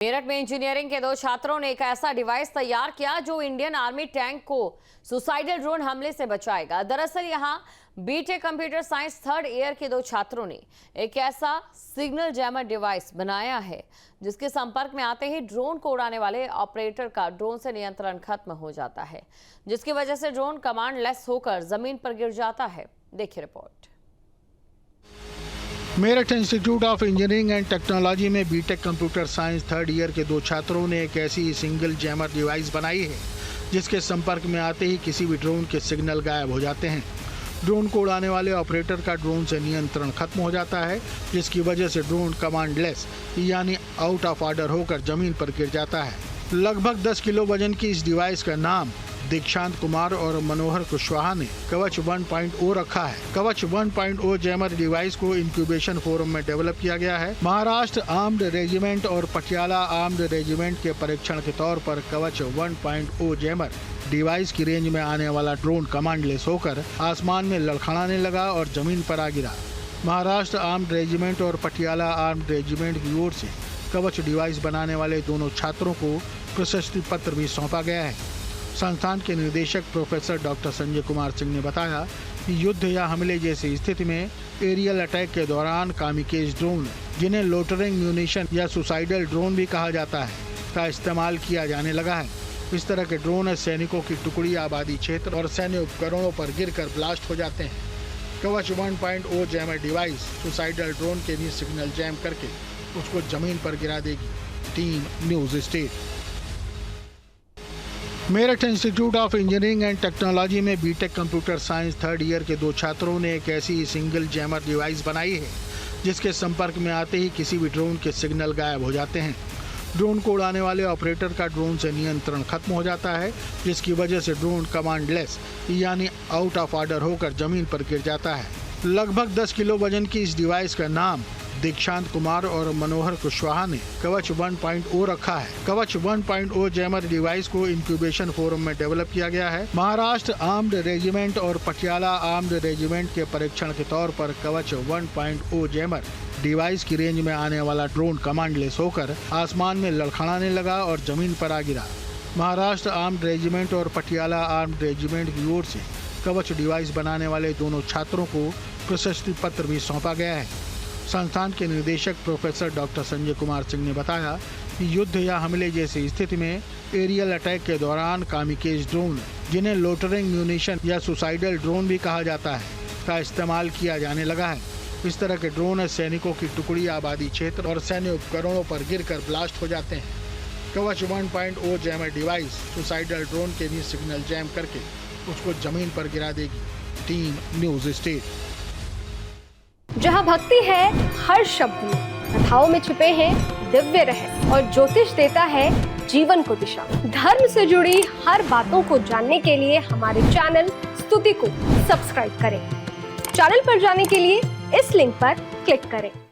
मेरठ में इंजीनियरिंग के दो छात्रों ने एक ऐसा डिवाइस तैयार किया जो इंडियन आर्मी टैंक को सुसाइडल ड्रोन हमले से बचाएगा। दरअसल यहां BTech computer science third year के दो छात्रों ने एक ऐसा सिग्नल जैमर डिवाइस बनाया है जिसके संपर्क में आते ही ड्रोन को उड़ाने वाले ऑपरेटर का ड्रोन से नियंत्रण खत्म हो जाता है, जिसकी वजह से ड्रोन कमांड लेस होकर जमीन पर गिर जाता है। देखिए report. Meerut institute of engineering and technology में B Tech computer science third year के दो छात्रों ने एक ऐसी सिंगल जैमर डिवाइस बनाई है जिसके संपर्क में आते ही किसी भी ड्रोन के सिग्नल गायब हो जाते हैं। ड्रोन को उड़ाने वाले ऑपरेटर का ड्रोन से नियंत्रण खत्म हो जाता है, जिसकी वजह से ड्रोन कमांड लेस यानी आउट ऑफ ऑर्डर होकर जमीन पर गिर जाता है। लगभग 10 किलो वजन की इस डिवाइस का नाम दीक्षांत कुमार और मनोहर कुशवाहा ने कवच 1.0 रखा है। कवच 1.0 जैमर डिवाइस को इंक्यूबेशन फोरम में डेवलप किया गया है। महाराष्ट्र आर्म्ड रेजिमेंट और पटियाला आर्म्ड रेजिमेंट के परीक्षण के तौर पर कवच 1.0 जैमर डिवाइस की रेंज में आने वाला ड्रोन कमांडलेस होकर आसमान में लड़खड़ाने लगा और जमीन पर आ गिरा। महाराष्ट्र आर्म्ड रेजिमेंट और पटियाला आर्म्ड रेजिमेंट की ओर से कवच डिवाइस बनाने वाले दोनों छात्रों को प्रशस्ति पत्र भी सौंपा गया है। संस्थान के निदेशक प्रोफेसर डॉक्टर संजय कुमार सिंह ने बताया कि युद्ध या हमले जैसी स्थिति में एरियल अटैक के दौरान कामिकेज ड्रोन, जिन्हें लोटरिंग म्यूनिशन या सुसाइडल ड्रोन भी कहा जाता है, का इस्तेमाल किया जाने लगा है। इस तरह के ड्रोन सैनिकों की टुकड़ी आबादी क्षेत्र और सैन्य उपकरणों पर गिरकर ब्लास्ट हो जाते हैं। कवच 1.0 जैमर डिवाइस सुसाइडल ड्रोन के भी सिग्नल जैम करके उसको जमीन पर गिरा देगी। Team news state. Meerut institute of engineering and technology में B Tech computer science third year के दो छात्रों ने एक ऐसी सिंगल जैमर डिवाइस बनाई है जिसके संपर्क में आते ही किसी भी ड्रोन के सिग्नल गायब हो जाते हैं। ड्रोन को उड़ाने वाले ऑपरेटर का ड्रोन से नियंत्रण खत्म हो जाता है, जिसकी वजह से ड्रोन कमांड लेस यानी आउट ऑफ ऑर्डर होकर जमीन पर गिर जाता है। लगभग 10 किलो वजन की इस डिवाइस का नाम दीक्षांत कुमार और मनोहर कुशवाहा ने कवच 1.0 रखा है। कवच 1.0 जैमर डिवाइस को इंक्यूबेशन फोरम में डेवलप किया गया है। महाराष्ट्र आर्म्ड रेजिमेंट और पटियाला आर्म्ड रेजिमेंट के परीक्षण के तौर पर कवच 1.0 जैमर डिवाइस की रेंज में आने वाला ड्रोन कमांडलेस होकर आसमान में लड़खड़ाने लगा और जमीन पर आ गिरा। महाराष्ट्र आर्म्ड रेजिमेंट और पटियाला आर्म्ड रेजिमेंट की ओर से कवच डिवाइस बनाने वाले दोनों छात्रों को प्रशस्ति पत्र भी सौंपा गया है। संस्थान के निदेशक प्रोफेसर डॉक्टर संजय कुमार सिंह ने बताया कि युद्ध या हमले जैसी स्थिति में एरियल अटैक के दौरान कामिकेज ड्रोन, जिन्हें लोटरिंग म्यूनिशन या सुसाइडल ड्रोन भी कहा जाता है, का इस्तेमाल किया जाने लगा है। इस तरह के ड्रोन सैनिकों की टुकड़ी आबादी क्षेत्र और सैन्य उपकरणों पर गिरकर ब्लास्ट हो जाते हैं। कवच 1.0 जैमर डिवाइस सुसाइडल ड्रोन के भी सिग्नल जैम करके उसको जमीन पर गिरा देगी। Team news state. जहाँ भक्ति है हर शब्द में, कथाओं में छुपे हैं दिव्य रहस्य और ज्योतिष देता है जीवन को दिशा। धर्म से जुड़ी हर बातों को जानने के लिए हमारे चैनल स्तुति को सब्सक्राइब करें। चैनल पर जाने के लिए इस लिंक पर क्लिक करें।